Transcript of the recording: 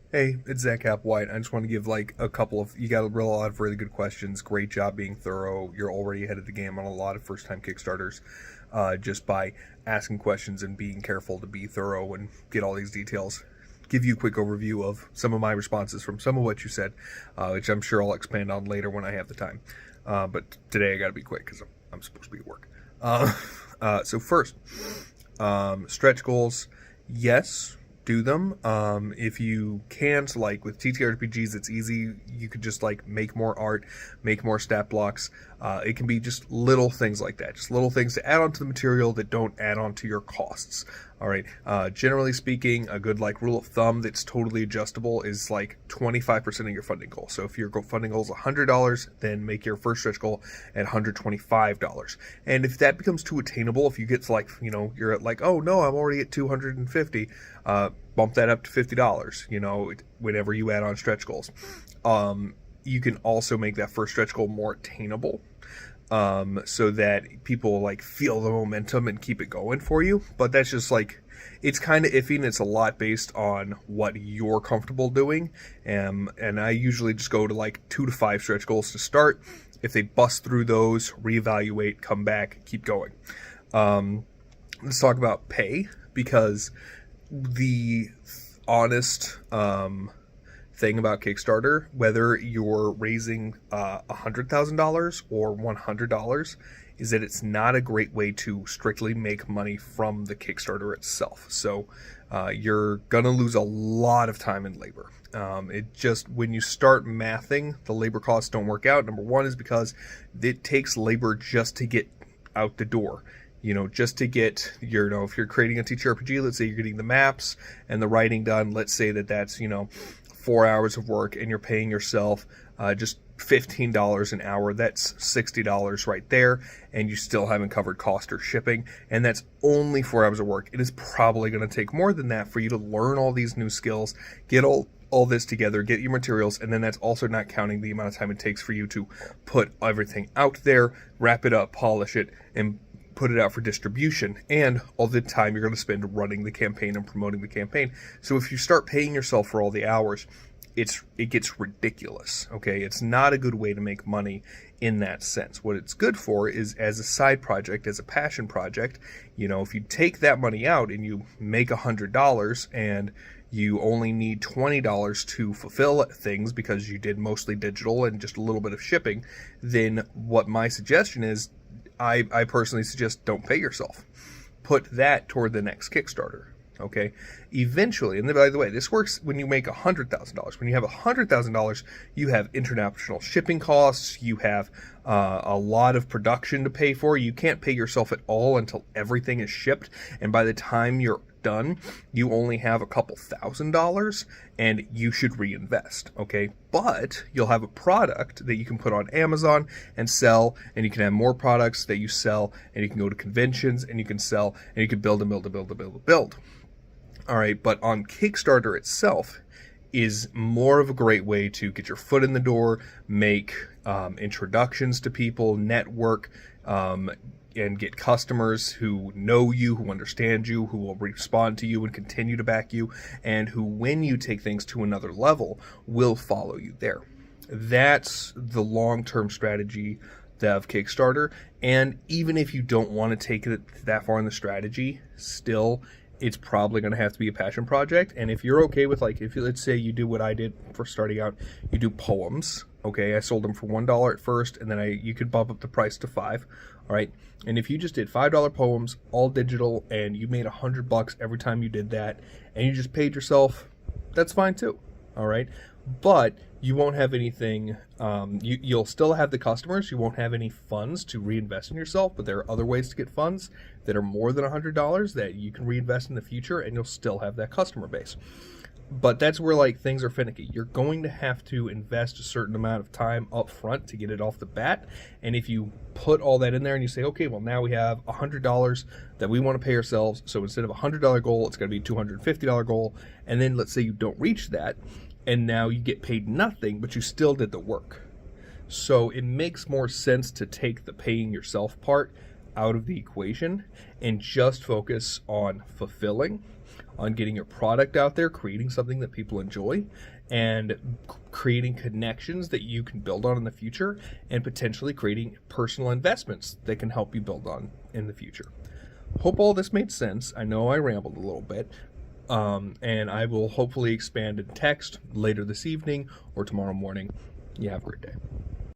Hey, it's Zack Applewhite. I just want to give like a couple of you got a lot of really good questions. Great job being thorough. You're already ahead of the game on a lot of first-time Kickstarters, just by asking questions and being careful to be thorough and get all these details. Give you a quick overview of some of my responses from some of what you said, which I'm sure I'll expand on later when I have the time. But today I got to be quick because I'm supposed to be at work. So first, stretch goals. Yes, do them. If you can't, like with TTRPGs, it's easy. You could just like make more art, make more stat blocks. It can be just little things like that, just little things to add on to the material that don't add on to your costs. All right. Generally speaking, a good like rule of thumb that's totally adjustable is like 25% of your funding goal. So if your funding goal is $100, then make your first stretch goal at $125. And if that becomes too attainable, if you get to like, you're at like, oh no, I'm already at 250, bump that up to $50, whenever you add on stretch goals. You can also make that first stretch goal more attainable, so that people like feel the momentum and keep it going for you. But that's just like, it's kind of iffy, and it's a lot based on what you're comfortable doing. And I usually just go to like 2 to 5 stretch goals to start. If they bust through those, reevaluate, come back, keep going. Let's talk about pay, because the honest thing about Kickstarter, whether you're raising $100,000 or $100, is that it's not a great way to strictly make money from the Kickstarter itself. So you're gonna lose a lot of time and labor. It just, when you start mathing, the labor costs don't work out. Number one is because it takes labor just to get out the door. Just to get if you're creating a TTRPG, let's say you're getting the maps and the writing done, let's say that's, 4 hours of work, and you're paying yourself just $15 an hour. That's $60 right there, and you still haven't covered cost or shipping, and that's only 4 hours of work. It is probably going to take more than that for you to learn all these new skills, get all this together, get your materials, and then that's also not counting the amount of time it takes for you to put everything out there, wrap it up, polish it, and put it out for distribution, and all the time you're going to spend running the campaign and promoting the campaign. So if you start paying yourself for all the hours, it gets ridiculous. Okay, it's not a good way to make money in that sense. What it's good for is as a side project, as a passion project. If you take that money out and you make $100 and you only need $20 to fulfill things because you did mostly digital and just a little bit of shipping, then what my suggestion is, I personally suggest don't pay yourself. Put that toward the next Kickstarter. Okay, eventually, and by the way, this works when you make $100,000. When you have $100,000, you have international shipping costs. You have a lot of production to pay for. You can't pay yourself at all until everything is shipped, and by the time you're done, you only have a couple $1,000s, and you should reinvest. Okay, but you'll have a product that you can put on Amazon and sell, and you can have more products that you sell, and you can go to conventions and you can sell, and you can build and build and build and build and build. All right, but on Kickstarter itself is more of a great way to get your foot in the door, make introductions to people, network, and get customers who know you, who understand you, who will respond to you and continue to back you, and who, when you take things to another level, will follow you there. That's the long-term strategy of Kickstarter, and even if you don't want to take it that far in the strategy, still, it's probably going to have to be a passion project. And if you're okay with, like, let's say you do what I did for starting out, you do poems. Okay, I sold them for $1 at first, and then you could bump up the price to $5. All right, and if you just did $5 poems, all digital, and you made $100 every time you did that, and you just paid yourself, that's fine too. All right, but you won't have anything. You'll still have the customers. You won't have any funds to reinvest in yourself, but there are other ways to get funds that are more than $100 that you can reinvest in the future, and you'll still have that customer base. But that's where like things are finicky. You're going to have to invest a certain amount of time up front to get it off the bat. And if you put all that in there and you say, okay, well, now we have $100 that we want to pay ourselves. So instead of a $100 goal, it's going to be a $250 goal. And then let's say you don't reach that, and now you get paid nothing, but you still did the work. So it makes more sense to take the paying yourself part out of the equation and just focus on fulfilling on getting your product out there, creating something that people enjoy, and creating connections that you can build on in the future, and potentially creating personal investments that can help you build on in the future. Hope all this made sense. I know I rambled a little bit, and I will hopefully expand in text later this evening or tomorrow morning. You have a great day.